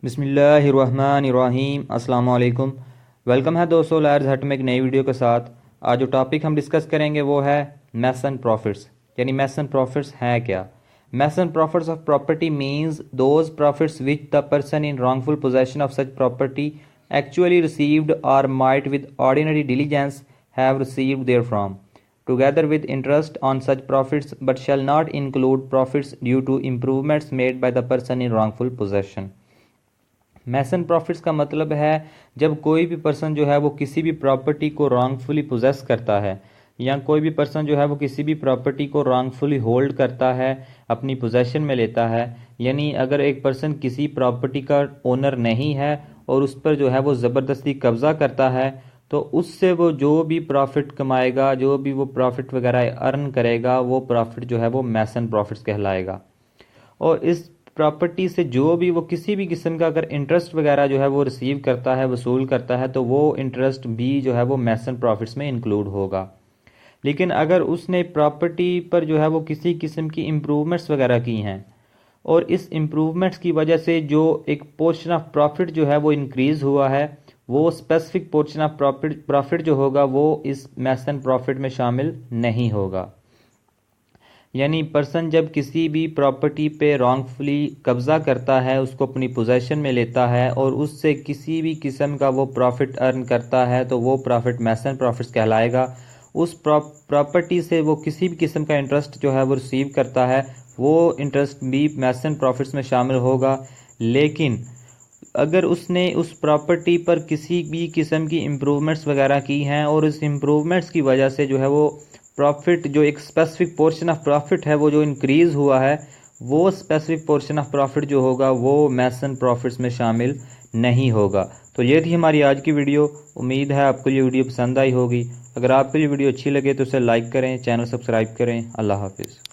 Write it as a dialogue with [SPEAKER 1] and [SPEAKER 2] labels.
[SPEAKER 1] बिस्मिल्लाहिर्रहमानिर्रहीम अस्सलाम वालेकुम। वेलकम है दोस्तों लैर्स हट में एक नई वीडियो के साथ। आज जो टॉपिक हम डिस्कस करेंगे वो है मैसन प्रॉफिट्स। यानी मैसन प्रॉफिट्स है क्या? Mesne profits of property means those profits which the person in wrongful possession of such property actually received और might with ordinary diligence have received therefrom together with interest on such profits but shall not include profits due to improvements made by the person in wrongful possession। Mesne profits का मतलब है जब कोई भी person जो है वो किसी भी प्रॉपर्टी को रॉन्गफुली पोजेस करता है या कोई भी पर्सन जो है वो किसी भी प्रॉपर्टी को रॉन्गफुली होल्ड करता है, अपनी पोजेशन में लेता है। यानी अगर एक पर्सन किसी प्रॉपर्टी का ओनर नहीं है और उस पर जो है वो ज़बरदस्ती कब्ज़ा करता है तो उससे वो जो भी प्रॉफिट कमाएगा, जो भी वो प्रॉफिट वगैरह अर्न करेगा, वो प्रॉफिट जो है वो मैसन प्रॉफिट्स कहलाएगा। और इस प्रॉपर्टी से जो भी वो किसी भी किस्म का अगर इंटरेस्ट वगैरह जो है वो रिसीव करता है, वसूल करता है, तो वो इंटरेस्ट भी जो है वो मैसन प्रॉफिट्स में इंक्लूड होगा। लेकिन अगर उसने प्रॉपर्टी पर जो है वो किसी किस्म की इम्प्रूवमेंट्स वगैरह की हैं और इस इम्प्रूवमेंट्स की वजह से जो एक पोर्शन ऑफ प्रॉफिट जो है वो इंक्रीज़ हुआ है, वो स्पेसिफिक पोर्शन ऑफ प्रॉफिट जो होगा वो इस मैसन प्रॉफिट में शामिल नहीं होगा। यानी पर्सन जब किसी भी प्रॉपर्टी पे रॉन्गफुली कब्ज़ा करता है, उसको अपनी पोजेशन में लेता है और उससे किसी भी किस्म का वो प्रॉफिट अर्न करता है तो वो प्रॉफिट मैसन प्रॉफिट्स कहलाएगा। उस प्रॉपर्टी से वो किसी भी किस्म का इंटरेस्ट जो है वो रिसीव करता है, वो इंटरेस्ट भी मैसन प्रॉफिट्स में शामिल होगा। लेकिन अगर उसने उस प्रॉपर्टी पर किसी भी किस्म की इम्प्रूवमेंट्स वगैरह की हैं और उस इम्प्रूवमेंट्स की वजह से जो है वो प्रॉफिट, जो एक स्पेसिफिक पोर्शन ऑफ प्रॉफिट है वो जो इंक्रीज़ हुआ है, वो स्पेसिफिक पोर्शन ऑफ प्रॉफिट जो होगा वो मैसन प्रॉफिट्स में शामिल नहीं होगा। तो ये थी हमारी आज की वीडियो। उम्मीद है आपको ये वीडियो पसंद आई होगी। अगर आपको ये वीडियो अच्छी लगे तो उसे लाइक करें, चैनल सब्सक्राइब करें। अल्लाह हाफिज़।